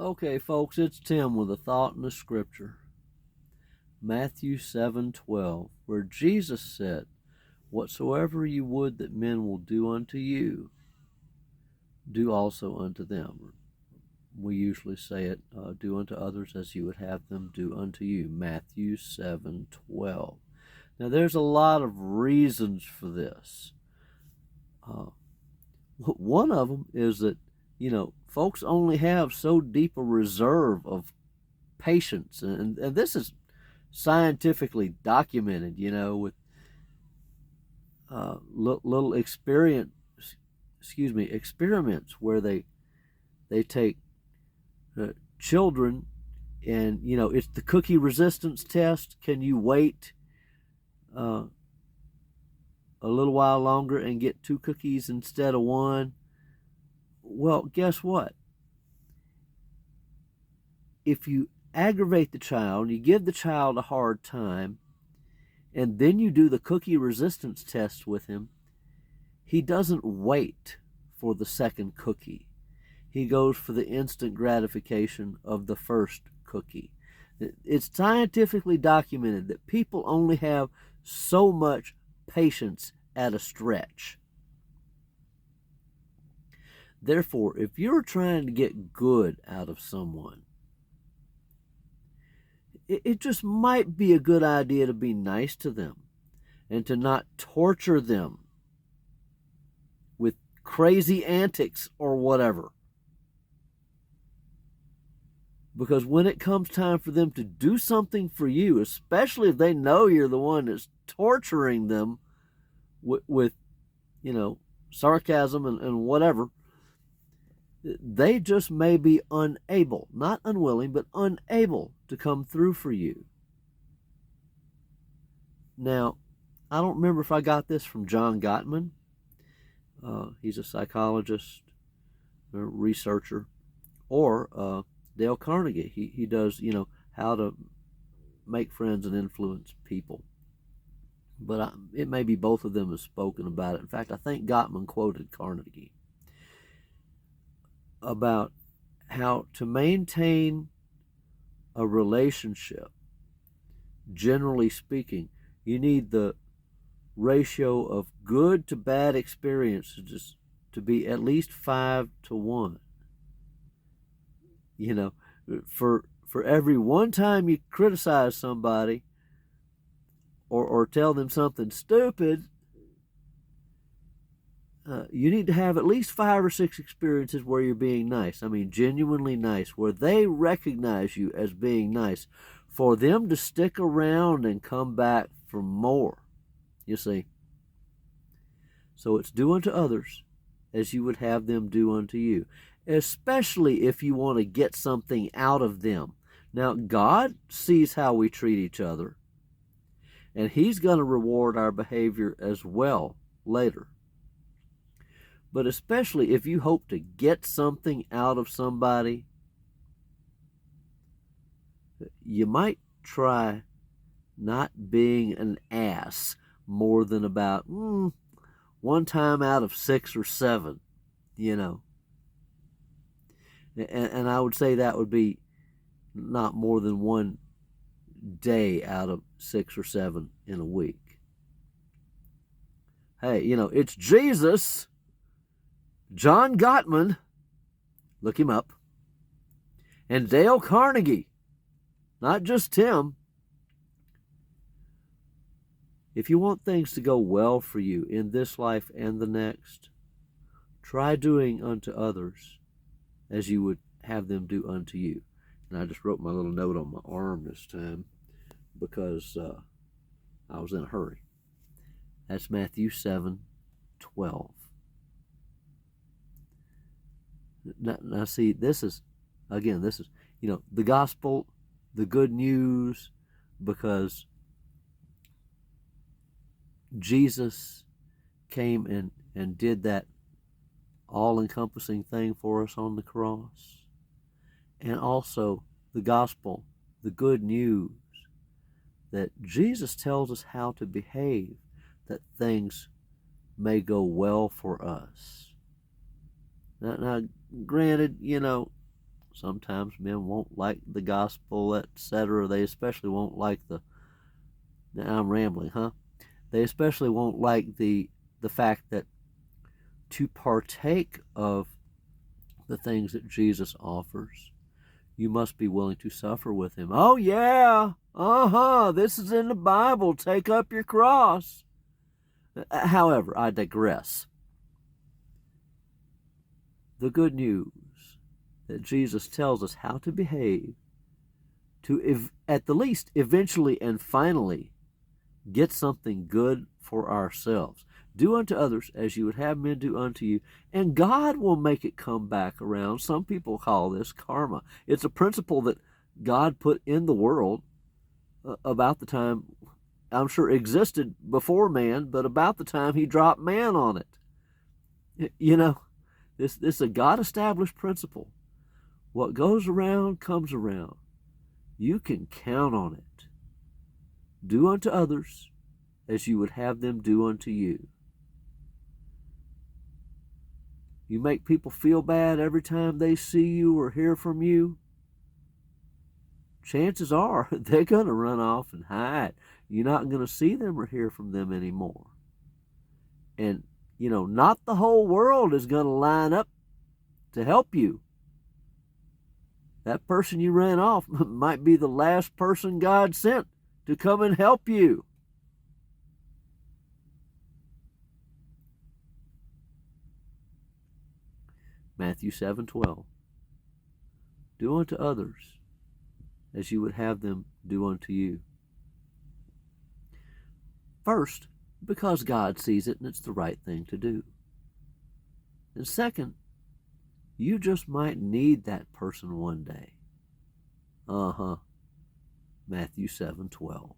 Okay, folks, it's Tim with a thought in the scripture. Matthew 7:12, where Jesus said, "Whatsoever you would that men will do unto you, do also unto them." We usually say it, do unto others as you would have them do unto you. Matthew 7:12. Now, there's a lot of reasons for this. One of them is that, folks only have so deep a reserve of patience, and this is scientifically documented, with little experiments where they take children, and it's the cookie resistance test. Can you wait uh, a little while longer and get 2 cookies instead of one? Well, guess what? If you aggravate the child, you give the child a hard time, and then you do the cookie resistance test with him, he doesn't wait for the second cookie. He goes for the instant gratification of the first cookie. It's scientifically documented that people only have so much patience at a stretch. Therefore, if you're trying to get good out of someone, it just might be a good idea to be nice to them and to not torture them with crazy antics or whatever. Because when it comes time for them to do something for you, especially if they know you're the one that's torturing them with sarcasm and whatever, they just may be unable, not unwilling, but unable to come through for you. Now, I don't remember if I got this from John Gottman. He's a psychologist, a researcher, or Dale Carnegie. He does, how to make friends and influence people. But it may be both of them have spoken about it. In fact, I think Gottman quoted Carnegie about how to maintain a relationship. Generally speaking, you need the ratio of good to bad experiences to be at least 5-1. For every one time you criticize somebody or tell them something stupid, you need to have at least 5 or 6 experiences where you're being nice. I mean, genuinely nice, where they recognize you as being nice, for them to stick around and come back for more, you see. So it's do unto others as you would have them do unto you, especially if you want to get something out of them. Now, God sees how we treat each other, and He's going to reward our behavior as well later. But especially if you hope to get something out of somebody, you might try not being an ass more than about one time out of 6 or 7, And I would say that would be not more than one day out of 6 or 7 in a week. Hey, it's Jesus, John Gottman, look him up, and Dale Carnegie, not just Tim. If you want things to go well for you in this life and the next, try doing unto others as you would have them do unto you. And I just wrote my little note on my arm this time because I was in a hurry. That's Matthew 7:12. Now see, this is the gospel, the good news, because Jesus came and did that all-encompassing thing for us on the cross. And also the gospel, the good news, that Jesus tells us how to behave, that things may go well for us. Now granted, Sometimes men won't like the gospel, etc. They especially won't like now I'm rambling, huh? They especially won't like the fact that to partake of the things that Jesus offers, you must be willing to suffer with him. Oh yeah, this is in the Bible. Take up your cross. However, I digress. The good news that Jesus tells us how to behave to, at the least, eventually and finally get something good for ourselves. Do unto others as you would have men do unto you, and God will make it come back around. Some people call this karma. It's a principle that God put in the world about the time, I'm sure existed before man, but about the time he dropped man on it. You know, this is a God-established principle. What goes around comes around. You can count on it. Do unto others as you would have them do unto you. You make people feel bad every time they see you or hear from you, chances are they're going to run off and hide. You're not going to see them or hear from them anymore. And, not the whole world is going to line up to help you. That person you ran off might be the last person God sent to come and help you. Matthew 7:12. Do unto others as you would have them do unto you. First, because God sees it and it's the right thing to do. And second, you just might need that person one day. Matthew 7:12.